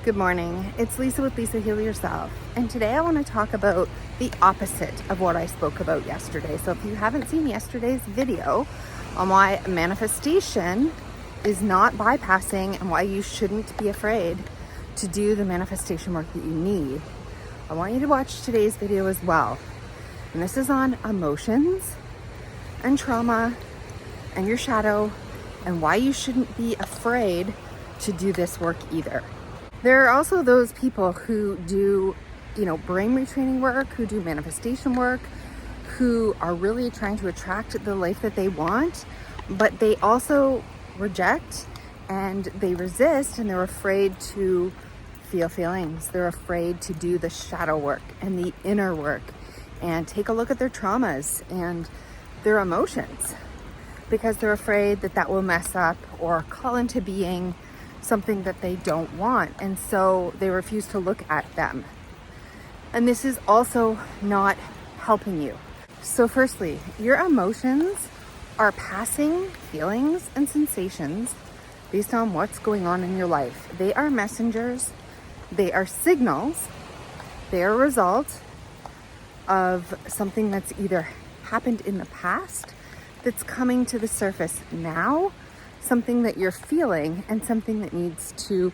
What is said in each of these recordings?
Good morning, it's Lisa with Lisa Heal Yourself, and today I want to talk about the opposite of what I spoke about yesterday. So if you haven't seen yesterday's video on why manifestation is not bypassing and why you shouldn't be afraid to do the manifestation work that you need, I want you to watch today's video as well. And this is on emotions and trauma and your shadow and why you shouldn't be afraid to do this work either. There are also those people who do, brain retraining work, who do manifestation work, who are really trying to attract the life that they want, but they also reject and they resist and they're afraid to feel feelings. They're afraid to do the shadow work and the inner work and take a look at their traumas and their emotions because they're afraid that that will mess up or call into being something that they don't want, and so they refuse to look at them. And this is also not helping you. So firstly, your emotions are passing feelings and sensations based on what's going on in your life. They are messengers, they are signals, they are a result of something that's either happened in the past that's coming to the surface now, something that you're feeling, and something that needs to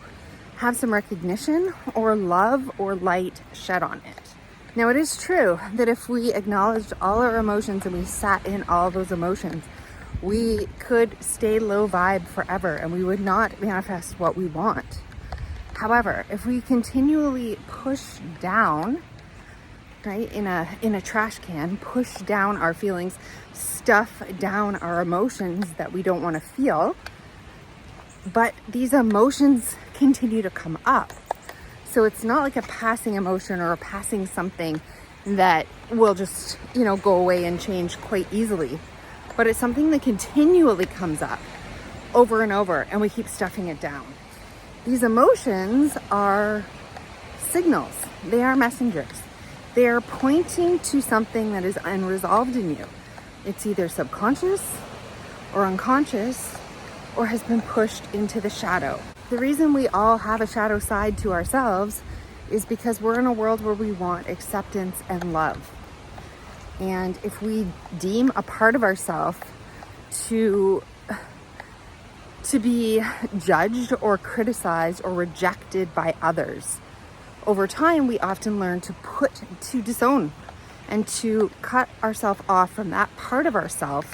have some recognition or love or light shed on it. Now, it is true that if we acknowledged all our emotions and we sat in all those emotions, we could stay low vibe forever and we would not manifest what we want. However, if we continually push down, right, in a trash can, push down our feelings, stuff down our emotions that we don't want to feel, but these emotions continue to come up. So it's not like a passing emotion or a passing something that will just, go away and change quite easily, but it's something that continually comes up over and over, and we keep stuffing it down. These emotions are signals. They are messengers. They are pointing to something that is unresolved in you. It's either subconscious or unconscious or has been pushed into the shadow. The reason we all have a shadow side to ourselves is because we're in a world where we want acceptance and love. And if we deem a part of ourselves to be judged or criticized or rejected by others, over time, we often learn to disown and to cut ourselves off from that part of ourselves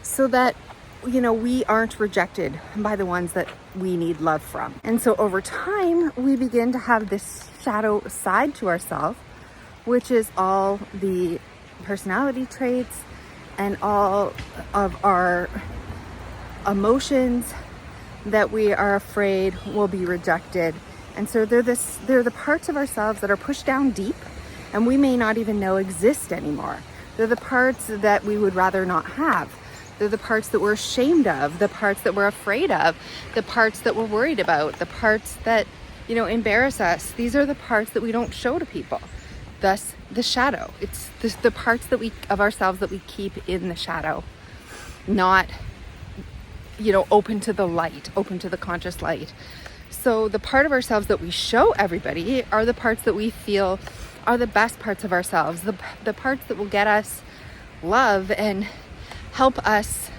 so that, we aren't rejected by the ones that we need love from. And so over time, we begin to have this shadow side to ourselves, which is all the personality traits and all of our emotions that we are afraid will be rejected. And so they're the parts of ourselves that are pushed down deep and we may not even know exist anymore. They're the parts that we would rather not have. They're the parts that we're ashamed of, the parts that we're afraid of, the parts that we're worried about, the parts that, embarrass us. These are the parts that we don't show to people. Thus, the shadow. It's the parts of ourselves that we keep in the shadow, not, open to the light, open to the conscious light. So the part of ourselves that we show everybody are the parts that we feel are the best parts of ourselves, the parts that will get us love and help us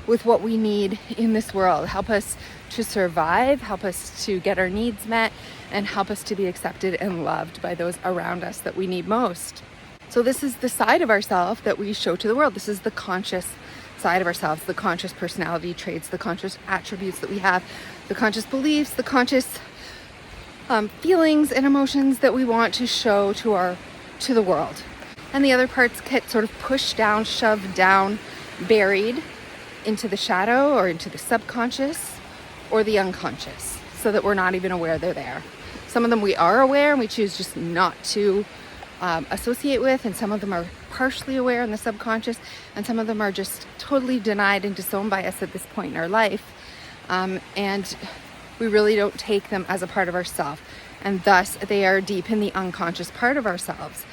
with what we need in this world, help us to survive, help us to get our needs met, and help us to be accepted and loved by those around us that we need most. So this is the side of ourselves that we show to the world. This is the conscious side of ourselves, the conscious personality traits, the conscious attributes that we have, the conscious beliefs, the conscious feelings and emotions that we want to show to the world. And the other parts get sort of pushed down, shoved down, buried into the shadow or into the subconscious or the unconscious so that we're not even aware they're there. Some of them we are aware and we choose just not to associate with, and some of them are partially aware in the subconscious, and some of them are just totally denied and disowned by us at this point in our life, and we really don't take them as a part of ourselves, and thus they are deep in the unconscious part of ourselves,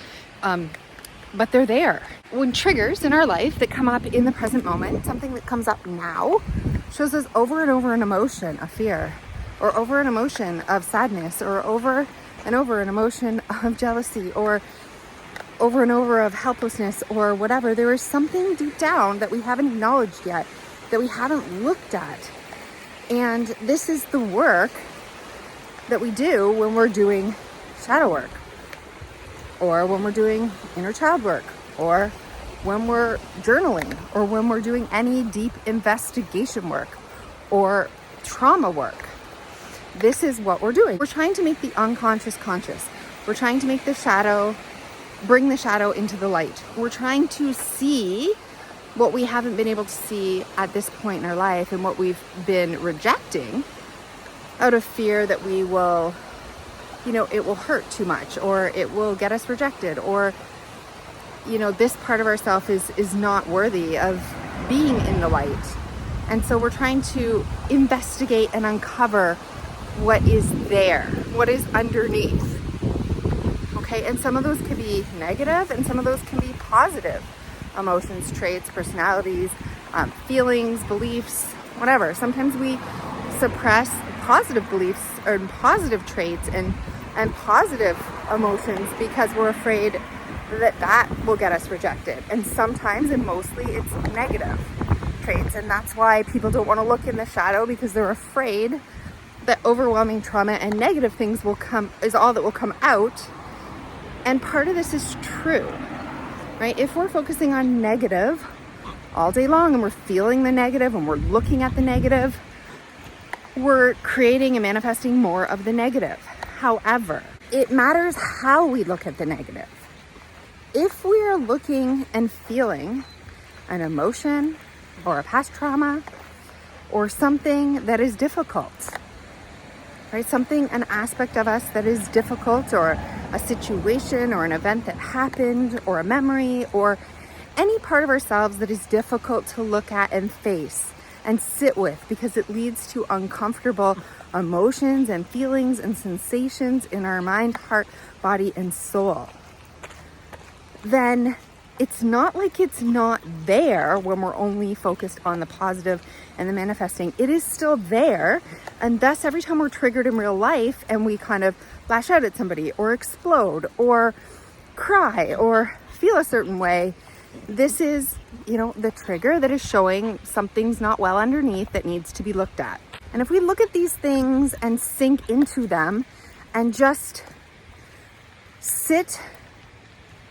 but they're there. When triggers in our life that come up in the present moment, something that comes up now shows us over and over an emotion, a fear, or over an emotion of sadness, or over and over an emotion of jealousy, or over and over of helplessness, or whatever. There is something deep down that we haven't acknowledged yet, that we haven't looked at. And this is the work that we do when we're doing shadow work, or when we're doing inner child work, or when we're journaling, or when we're doing any deep investigation work or trauma work. This is what we're doing. We're trying to make the unconscious conscious. We're trying to make the shadow, bring the shadow into the light. We're trying to see what we haven't been able to see at this point in our life, and what we've been rejecting out of fear that we will, it will hurt too much, or it will get us rejected, or, this part of ourselves is not worthy of being in the light. And so we're trying to investigate and uncover what is there, what is underneath. Okay, and some of those can be negative, and some of those can be positive emotions, traits, personalities, feelings, beliefs, whatever. Sometimes we suppress positive beliefs or positive traits and positive emotions because we're afraid that will get us rejected. And sometimes, and mostly, it's negative traits. And that's why people don't want to look in the shadow, because they're afraid that overwhelming trauma and negative things is all that will come out. And part of this is true, right? If we're focusing on negative all day long, and we're feeling the negative, and we're looking at the negative, we're creating and manifesting more of the negative. However, it matters how we look at the negative. If we are looking and feeling an emotion or a past trauma or something that is difficult, right? An aspect of us that is difficult, or a situation or an event that happened, or a memory, or any part of ourselves that is difficult to look at and face and sit with, because it leads to uncomfortable emotions and feelings and sensations in our mind, heart, body, and soul. Then it's not like it's not there when we're only focused on the positive and the manifesting. It is still there. And thus, every time we're triggered in real life and we kind of lash out at somebody, or explode, or cry, or feel a certain way, this is, the trigger that is showing something's not well underneath that needs to be looked at. And if we look at these things and sink into them and just sit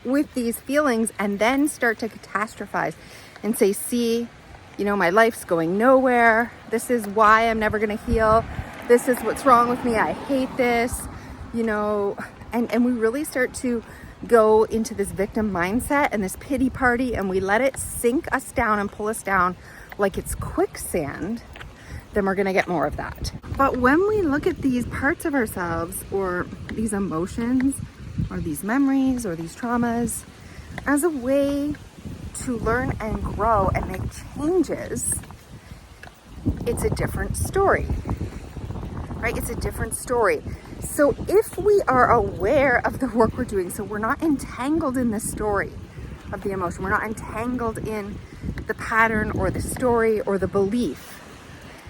with these feelings, and then start to catastrophize and say, see, my life's going nowhere. This is why I'm never going to heal. This is what's wrong with me. I hate this, and we really start to go into this victim mindset and this pity party, and we let it sink us down and pull us down like it's quicksand, then we're going to get more of that. But when we look at these parts of ourselves, or these emotions, or these memories, or these traumas, as a way to learn and grow and make changes, it's a different story, right? It's a different story. So if we are aware of the work we're doing, so we're not entangled in the story of the emotion, we're not entangled in the pattern or the story or the belief,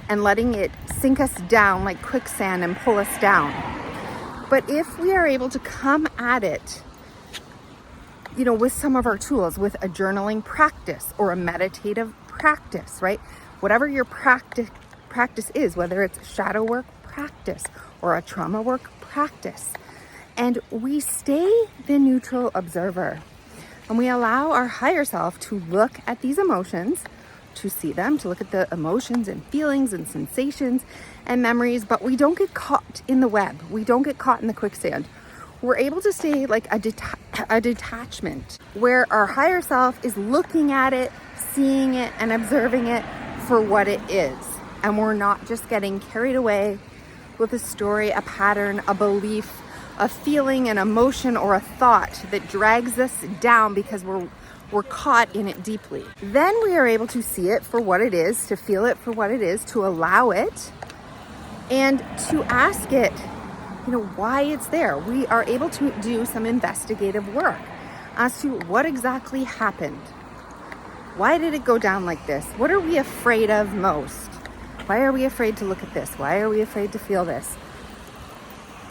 and letting it sink us down like quicksand and pull us down. But if we are able to come at it, with some of our tools, with a journaling practice or a meditative practice, right? Whatever your practice is, whether it's shadow work practice or a trauma work practice, and we stay the neutral observer, and we allow our higher self to look at these emotions, to see them, to look at the emotions and feelings and sensations and memories, but we don't get caught in the web. We don't get caught in the quicksand. We're able to stay like a detachment, where our higher self is looking at it, seeing it, and observing it for what it is. And we're not just getting carried away with a story, a pattern, a belief, a feeling, an emotion, or a thought that drags us down because we're caught in it deeply. Then we are able to see it for what it is, to feel it for what it is, to allow it, and to ask it, why it's there. We are able to do some investigative work as to what exactly happened. Why did it go down like this? What are we afraid of most? Why are we afraid to look at this? Why are we afraid to feel this?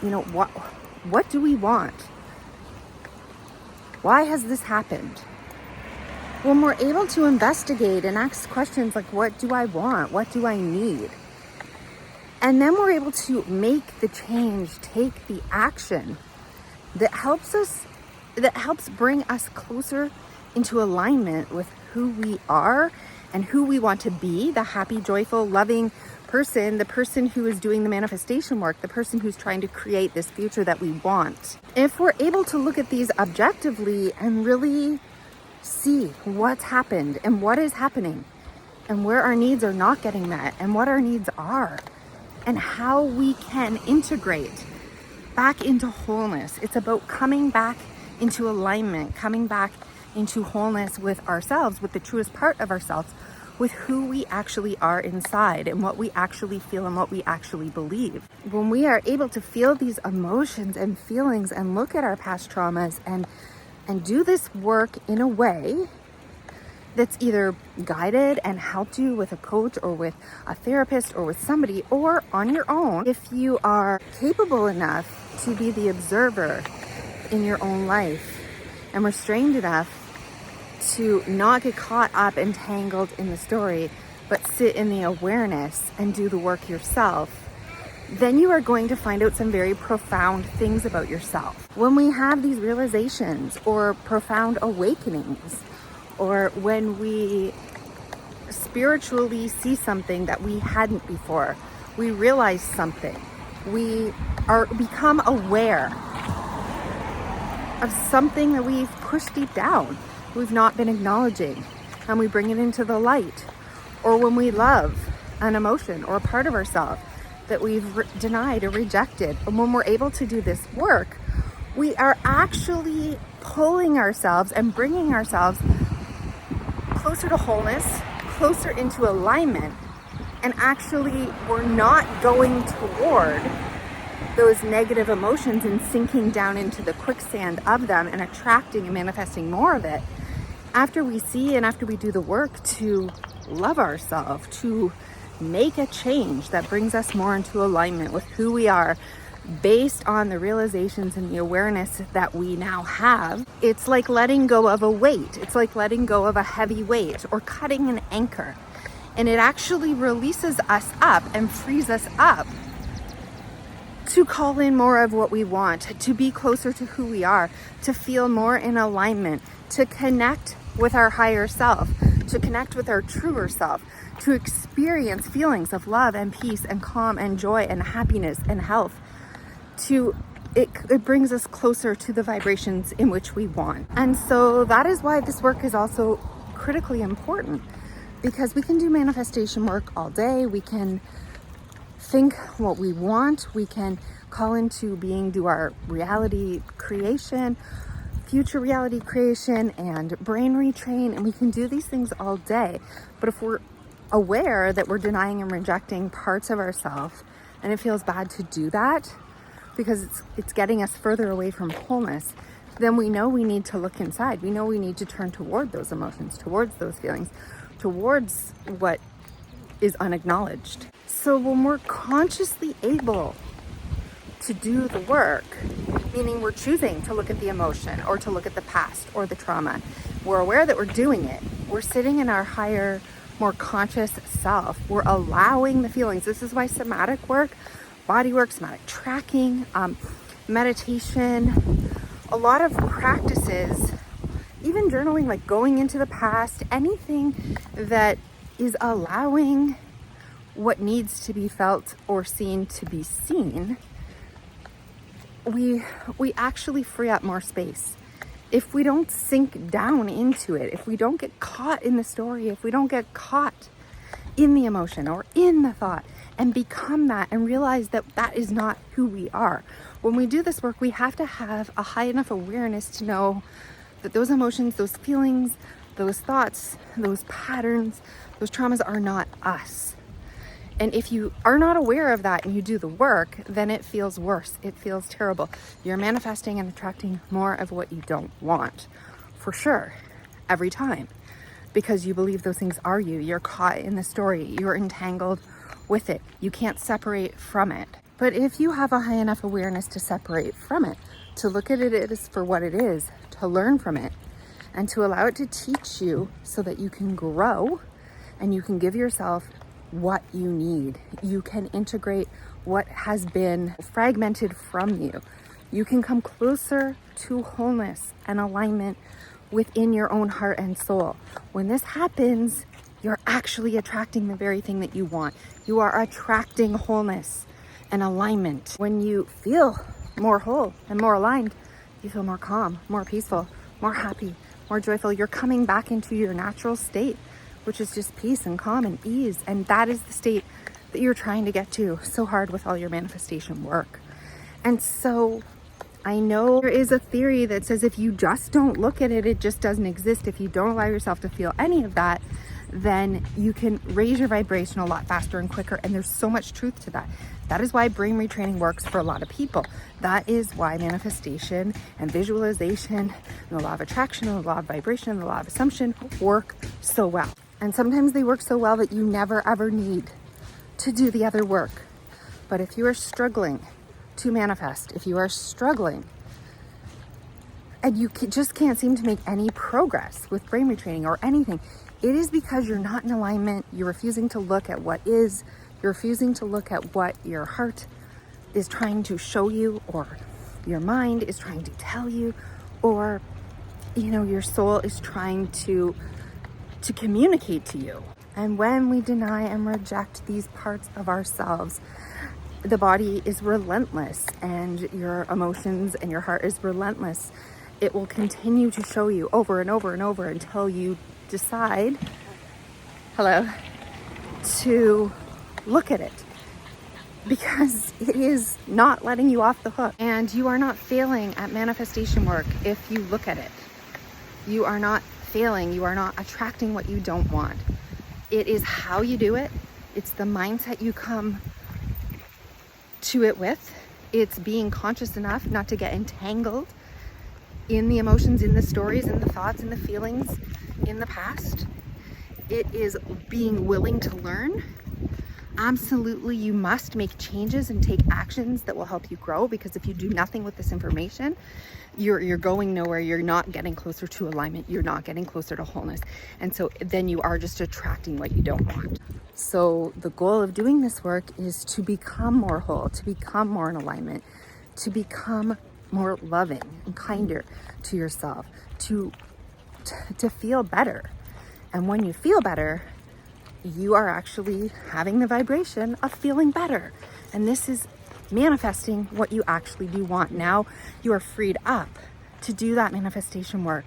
You know, what do we want? Why has this happened? When we're able to investigate and ask questions like, what do I want? What do I need? And then we're able to make the change, take the action that helps bring us closer into alignment with who we are and who we want to be, the happy, joyful, loving person, the person who is doing the manifestation work, the person who's trying to create this future that we want. If we're able to look at these objectively and really see what's happened and what is happening and where our needs are not getting met and what our needs are and how we can integrate back into wholeness. It's about coming back into alignment, coming back into wholeness with ourselves, with the truest part of ourselves, with who we actually are inside and what we actually feel and what we actually believe. When we are able to feel these emotions and feelings and look at our past traumas and do this work in a way that's either guided and helped you with a coach or with a therapist or with somebody or on your own, if you are capable enough to be the observer in your own life and restrained enough to not get caught up and tangled in the story, but sit in the awareness and do the work yourself, then you are going to find out some very profound things about yourself. When we have these realizations or profound awakenings, or when we spiritually see something that we hadn't before, we realize something, we become aware of something that we've pushed deep down, we've not been acknowledging, and we bring it into the light. Or when we love an emotion or a part of ourselves that we've denied or rejected, and when we're able to do this work, we are actually pulling ourselves and bringing ourselves closer to wholeness, closer into alignment, and actually we're not going toward those negative emotions and sinking down into the quicksand of them and attracting and manifesting more of it. After we see and after we do the work to love ourselves, to make a change that brings us more into alignment with who we are based on the realizations and the awareness that we now have, it's like letting go of a weight. It's like letting go of a heavy weight or cutting an anchor. And it actually releases us up and frees us up to call in more of what we want, to be closer to who we are, to feel more in alignment, to connect with our higher self, to connect with our truer self, to experience feelings of love and peace and calm and joy and happiness and health. It brings us closer to the vibrations in which we want. And so that is why this work is also critically important, because we can do manifestation work all day. We can think what we want. We can call into being, do our reality creation, future reality creation, and brain retrain. And we can do these things all day. But if we're aware that we're denying and rejecting parts of ourselves, and it feels bad to do that because it's getting us further away from wholeness, then we know we need to look inside. We know we need to turn toward those emotions, towards those feelings, towards what is unacknowledged. So when we're consciously able to do the work, meaning we're choosing to look at the emotion or to look at the past or the trauma, we're aware that we're doing it. We're sitting in our higher, more conscious self. We're allowing the feelings. This is why somatic work, body work, somatic tracking, meditation, a lot of practices, even journaling, like going into the past, anything that is allowing what needs to be felt or seen to be seen, we actually free up more space. If we don't sink down into it, if we don't get caught in the story, if we don't get caught in the emotion or in the thought and become that and realize that that is not who we are. When we do this work, we have to have a high enough awareness to know that those emotions, those feelings, those thoughts, those patterns, those traumas are not us. And if you are not aware of that and you do the work, then it feels worse. It feels terrible. You're manifesting and attracting more of what you don't want, for sure, every time, because you believe those things are you. You're caught in the story. You're entangled with it. You can't separate from it. But if you have a high enough awareness to separate from it, to look at it as for what it is, to learn from it, and to allow it to teach you so that you can grow and you can give yourself what you need. You can integrate what has been fragmented from you. You can come closer to wholeness and alignment within your own heart and soul. When this happens, you're actually attracting the very thing that you want. You are attracting wholeness and alignment. When you feel more whole and more aligned, you feel more calm, more peaceful, more happy, more joyful. You're coming back into your natural state, which is just peace and calm and ease. And that is the state that you're trying to get to so hard with all your manifestation work. And so I know there is a theory that says if you just don't look at it, it just doesn't exist. If you don't allow yourself to feel any of that, then you can raise your vibration a lot faster and quicker. And there's so much truth to that. That is why brain retraining works for a lot of people. That is why manifestation and visualization and the law of attraction and the law of vibration and the law of assumption work so well. And sometimes they work so well that you never ever need to do the other work. But if you are struggling to manifest, if you are struggling and you just can't seem to make any progress with brain retraining or anything, it is because you're not in alignment. You're refusing to look at what is. You're refusing to look at what your heart is trying to show you, or your mind is trying to tell you, or your soul is trying to communicate to you. And when we deny and reject these parts of ourselves, the body is relentless, and your emotions and your heart is relentless. It will continue to show you over and over and over until you decide, to look at it, because it is not letting you off the hook. And you are not failing at manifestation work if you look at it. You are not failing. You are not attracting what you don't want. It is how you do it. It's the mindset you come to it with. It's being conscious enough not to get entangled in the emotions, in the stories, in the thoughts, in the feelings, in the past. It is being willing to learn. Absolutely, you must make changes and take actions that will help you grow, because if you do nothing with this information, you're going nowhere. You're not getting closer to alignment. You're not getting closer to wholeness. And so then you are just attracting what you don't want. So the goal of doing this work is to become more whole, to become more in alignment, to become more loving and kinder to yourself, to feel better. And when you feel better, you are actually having the vibration of feeling better. And this is manifesting what you actually do want. Now you are freed up to do that manifestation work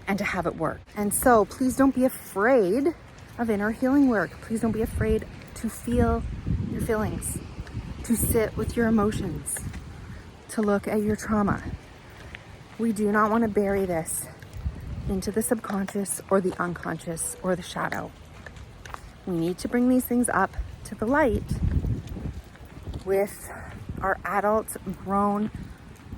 and to have it work. And so please don't be afraid of inner healing work. Please don't be afraid to feel your feelings, to sit with your emotions, to look at your trauma. We do not want to bury this into the subconscious or the unconscious or the shadow. We need to bring these things up to the light with our adult, grown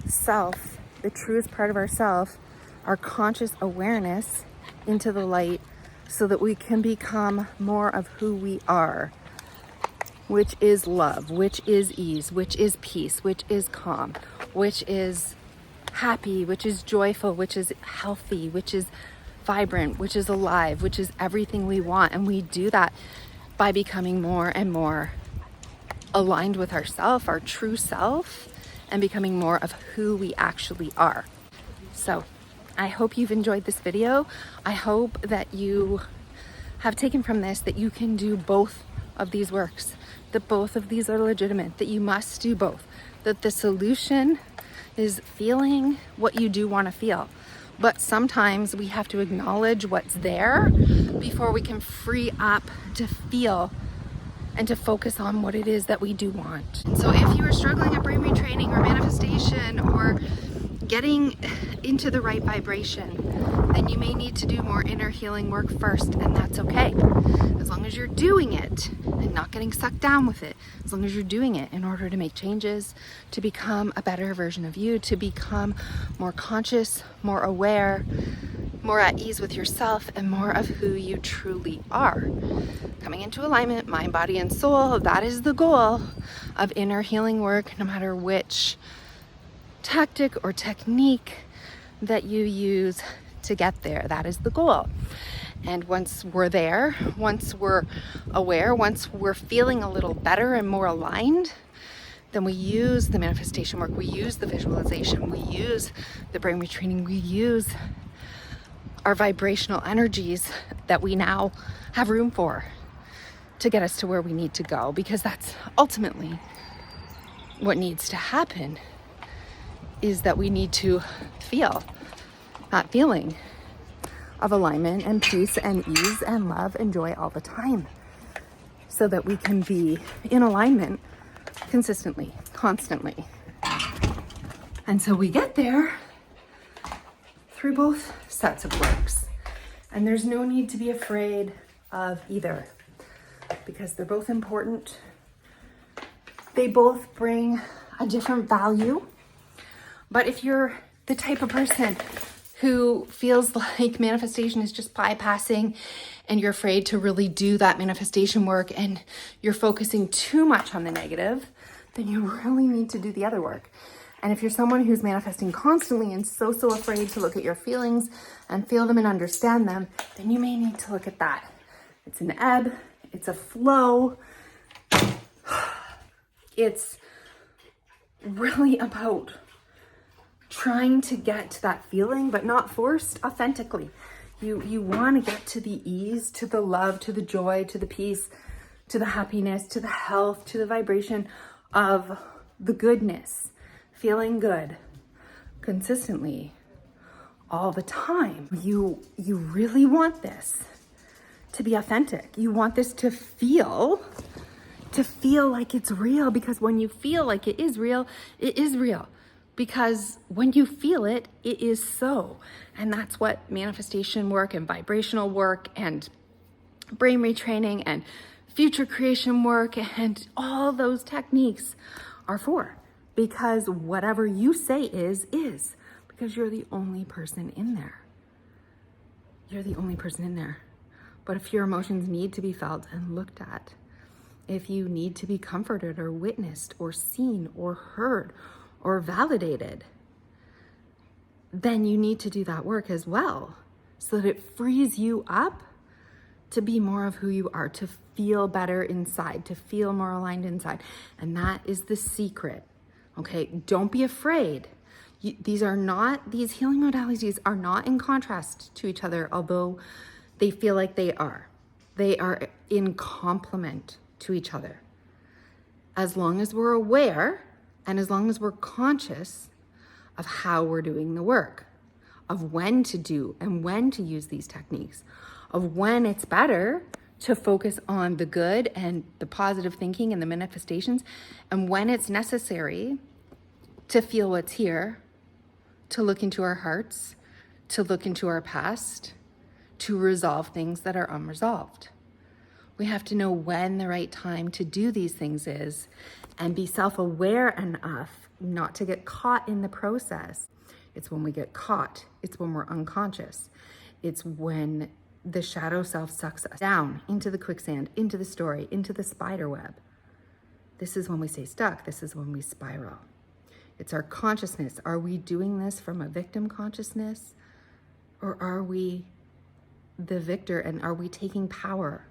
self, the truest part of ourself, our conscious awareness into the light, so that we can become more of who we are, which is love, which is ease, which is peace, which is calm, which is happy, which is joyful, which is healthy, which is vibrant, which is alive, which is everything we want. And we do that by becoming more and more aligned with ourself, our true self, and becoming more of who we actually are. So I hope you've enjoyed this video. I hope that you have taken from this that you can do both of these works, that both of these are legitimate, that you must do both, that the solution is feeling what you do want to feel. But sometimes we have to acknowledge what's there before we can free up to feel and to focus on what it is that we do want. So if you are struggling at brain retraining or manifestation or getting into the right vibration, then you may need to do more inner healing work first, and that's okay. As long as you're doing it and not getting sucked down with it, as long as you're doing it in order to make changes, to become a better version of you, to become more conscious, more aware, more at ease with yourself, and more of who you truly are. Coming into alignment, mind, body, and soul, that is the goal of inner healing work, no matter which tactic or technique that you use to get there. That is the goal. And once we're there, once we're aware, once we're feeling a little better and more aligned, then we use the manifestation work, we use the visualization, we use the brain retraining, we use our vibrational energies that we now have room for to get us to where we need to go, because that's ultimately what needs to happen, is that we need to feel that feeling of alignment and peace and ease and love and joy all the time, so that we can be in alignment consistently, constantly. And so we get there through both sets of works. And there's no need to be afraid of either, because they're both important. They both bring a different value. But if you're the type of person who feels like manifestation is just bypassing, and you're afraid to really do that manifestation work, and you're focusing too much on the negative, then you really need to do the other work. And if you're someone who's manifesting constantly and so afraid to look at your feelings and feel them and understand them, then you may need to look at that. It's an ebb, it's a flow. It's really about trying to get to that feeling, but not forced, authentically. You want to get to the ease, to the love, to the joy, to the peace, to the happiness, to the health, to the vibration of the goodness, feeling good consistently all the time. You really want this to be authentic. You want this to feel like it's real, because when you feel like it is real, it is real. Because when you feel it, it is so. And that's what manifestation work and vibrational work and brain retraining and future creation work and all those techniques are for. Because whatever you say is, because you're the only person in there. You're the only person in there. But if your emotions need to be felt and looked at, if you need to be comforted or witnessed or seen or heard or validated, then you need to do that work as well, so that it frees you up to be more of who you are, to feel better inside, to feel more aligned inside. And that is the secret. Okay, don't be afraid. These healing modalities are not in contrast to each other, although they feel like they are. They are in complement to each other. As long as we're aware, and as long as we're conscious of how we're doing the work, of when to do and when to use these techniques, of when it's better to focus on the good and the positive thinking and the manifestations, and when it's necessary to feel what's here, to look into our hearts, to look into our past, to resolve things that are unresolved. We have to know when the right time to do these things is, and be self-aware enough not to get caught in the process. It's when we get caught. It's when we're unconscious. It's when the shadow self sucks us down into the quicksand, into the story, into the spider web. This is when we stay stuck. This is when we spiral. It's our consciousness. Are we doing this from a victim consciousness, or are we the victor, and are we taking power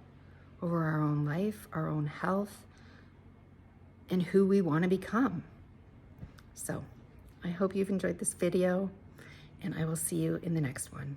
over our own life, our own health, and who we want to become? So I hope you've enjoyed this video, and I will see you in the next one.